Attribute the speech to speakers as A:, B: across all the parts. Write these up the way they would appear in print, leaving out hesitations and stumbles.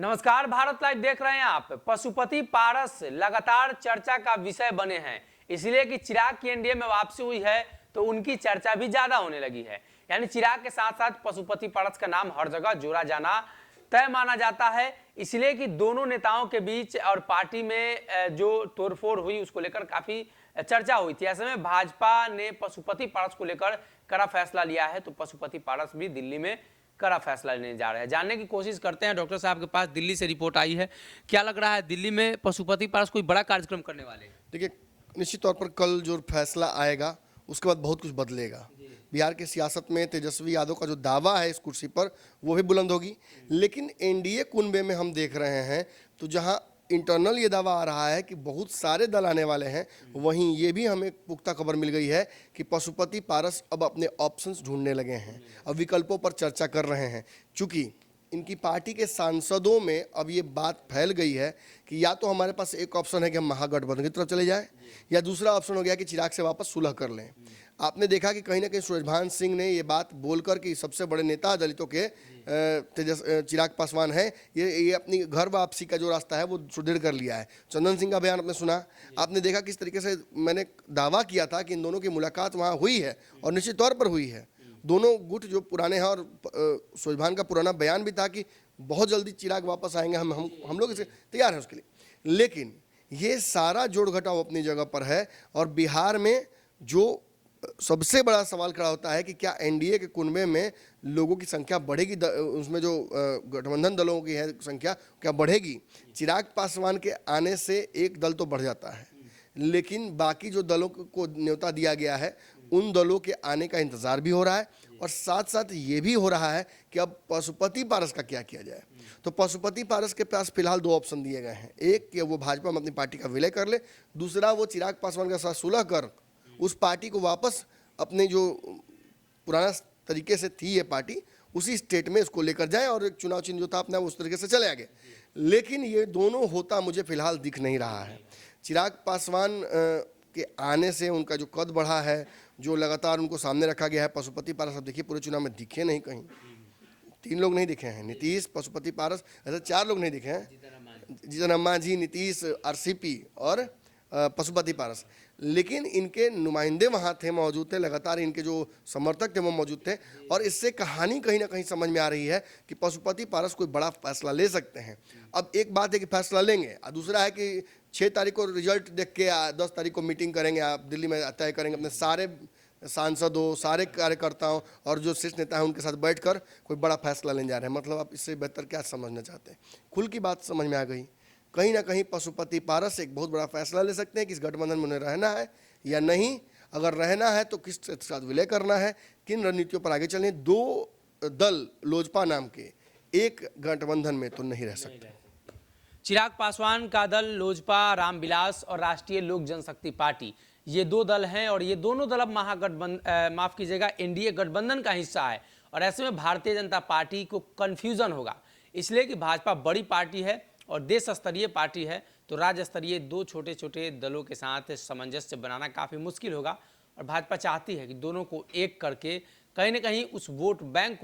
A: नमस्कार, भारत लाइव देख रहे हैं आप। पशुपति पारस लगातार चर्चा का विषय बने हैं, इसलिए कि चिराग की एनडीए में वापसी हुई है तो उनकी चर्चा भी ज्यादा होने लगी है। यानी चिराग के साथ साथ पशुपति पारस का नाम हर जगह जोड़ा जाना तय माना जाता है, इसलिए कि दोनों नेताओं के बीच और पार्टी में जो तोड़फोड़ हुई उसको लेकर काफी चर्चा हुई थी। ऐसे में भाजपा ने पशुपति पारस को लेकर कड़ा फैसला लिया है, तो पशुपति पारस भी दिल्ली में कड़ा फैसला लेने जा रहे हैं। जानने की कोशिश करते हैं डॉक्टर साहब के पास। दिल्ली से रिपोर्ट आई है, क्या लग रहा है दिल्ली में पशुपति पारस कोई बड़ा कार्यक्रम करने वाले हैं?
B: देखिए, निश्चित तौर पर कल जो फैसला आएगा उसके बाद बहुत कुछ बदलेगा। बिहार की सियासत में तेजस्वी यादव का जो दावा है इस कुर्सी पर वो भी बुलंद होगी, लेकिन एनडीए कुनबे में हम देख रहे हैं तो जहां इंटरनल ये दावा आ रहा है कि बहुत सारे दल आने वाले हैं, वहीं ये भी हमें पुख्ता खबर मिल गई है कि पशुपति पारस अब अपने ऑप्शंस ढूंढने लगे हैं, अब विकल्पों पर चर्चा कर रहे हैं। चूँकि इनकी पार्टी के सांसदों में अब ये बात फैल गई है कि या तो हमारे पास एक ऑप्शन है कि हम महागठबंधन की तरफ चले जाएं, या दूसरा ऑप्शन हो गया कि चिराग से वापस सुलह कर लें। आपने देखा कि कहीं ना कहीं सूरजभान सिंह ने ये बात बोलकर कि सबसे बड़े नेता दलितों के चिराग पासवान है, ये अपनी घर वापसी का जो रास्ता है वो सुदृढ़ कर लिया है। चंदन सिंह का बयान आपने सुना, आपने देखा किस तरीके से मैंने दावा किया था कि इन दोनों की मुलाकात वहाँ हुई है और निश्चित तौर पर हुई है। दोनों गुट जो पुराने हैं, और सूरजभान का पुराना बयान भी था कि बहुत जल्दी चिराग वापस आएंगे, हम लोग इसे तैयार हैं उसके लिए। लेकिन ये सारा जोड़ घटाव अपनी जगह पर है, और बिहार में जो सबसे बड़ा सवाल खड़ा होता है कि क्या एनडीए के कुनबे में लोगों की संख्या बढ़ेगी, उसमें जो गठबंधन दलों की है संख्या क्या बढ़ेगी? चिराग पासवान के आने से एक दल तो बढ़ जाता है, लेकिन बाकी जो दलों को न्योता दिया गया है उन दलों के आने का इंतजार भी हो रहा है, और साथ साथ ये भी हो रहा है कि अब पशुपति पारस का क्या किया जाए। तो पशुपति पारस के पास फिलहाल दो ऑप्शन दिए गए हैं, एक कि वो भाजपा में अपनी पार्टी का विलय कर ले, दूसरा वो चिराग पासवान के साथ सुलह कर उस पार्टी को वापस अपने जो पुराना तरीके से थी ये पार्टी उसी स्टेट में इसको लेकर जाए, और एक चुनाव चिन्ह जो था अपना उस तरीके से चले आगे। लेकिन ये दोनों होता मुझे फिलहाल दिख नहीं रहा है। चिराग पासवान के आने से उनका जो कद बढ़ा है, जो लगातार उनको सामने रखा गया है, पशुपति पारस अब देखिए पूरे चुनाव में दिखे नहीं, कहीं 3 लोग नहीं दिखे हैं, नीतीश, पशुपति पारस, ऐसे 4 लोग नहीं दिखे हैं, जीतन मांझी, नीतीश, आरसीपी और पशुपति पारस। लेकिन इनके नुमाइंदे वहाँ थे, मौजूद थे, लगातार इनके जो समर्थक थे वो मौजूद थे, और इससे कहानी कहीं ना कहीं समझ में आ रही है कि पशुपति पारस कोई बड़ा फैसला ले सकते हैं। अब एक बात है कि फैसला लेंगे, और दूसरा है कि 6 तारीख को रिजल्ट देख के 10 तारीख को मीटिंग करेंगे, आप दिल्ली में तय करेंगे अपने सारे सांसदों, सारे कार्यकर्ताओं और जो शीर्ष नेता हैं उनके साथ बैठकर कोई बड़ा फैसला लेने जा रहे हैं। मतलब आप इससे बेहतर क्या समझना चाहते हैं? खुल की बात समझ में आ गई। कहीं ना कहीं पशुपति पारस एक बहुत बड़ा फैसला ले सकते हैं कि इस गठबंधन में उन्हें रहना है या नहीं, अगर रहना है तो किस साथ विलय करना है, किन रणनीतियों पर आगे चलने। 2 दल लोजपा नाम के एक गठबंधन में तो नहीं रह सकते।
A: चिराग पासवान का दल लोजपा, रामविलास और राष्ट्रीय लोक जनशक्ति पार्टी, ये 2 दल हैं, और ये दोनों दल अब महागठबंधन माफ कीजिएगा एनडीए गठबंधन का हिस्सा है। और ऐसे में भारतीय जनता पार्टी को कन्फ्यूजन होगा, इसलिए कि भाजपा बड़ी पार्टी है और देश स्तरीय पार्टी है, तो राज्य स्तरीय 2 छोटे छोटे दलों के साथ सामंजस्य बनाना काफ़ी मुश्किल होगा। और भाजपा चाहती है कि दोनों को एक करके कहीं ना कहीं उस वोट बैंक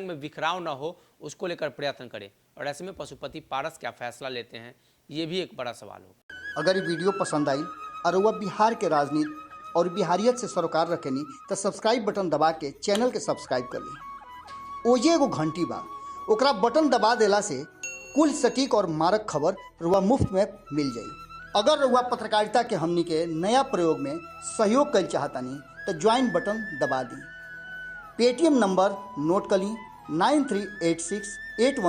A: में बिखराव ना हो, उसको लेकर प्रयत्न करे। और ऐसे में पशुपति पारस क्या फैसला लेते हैं, ये भी एक बड़ा सवाल होगा।
C: अगर ये वीडियो पसंद आई और वह बिहार के राजनीति और बिहारियत से सरोकार रखेनी तो सब्सक्राइब बटन दबा के चैनल के सब्सक्राइब कर ली। ओजे एगो घंटी बा, ओकरा बटन दबा देला से कुल सटीक और मारक खबर रुआ मुफ्त में मिल जाई। अगर रुआ पत्रकारिता के हमनी के नया प्रयोग में सहयोग कर चाहतानी तो ज्वाइन बटन दबा दी। पेटीएम नंबर नोट कर ली 938681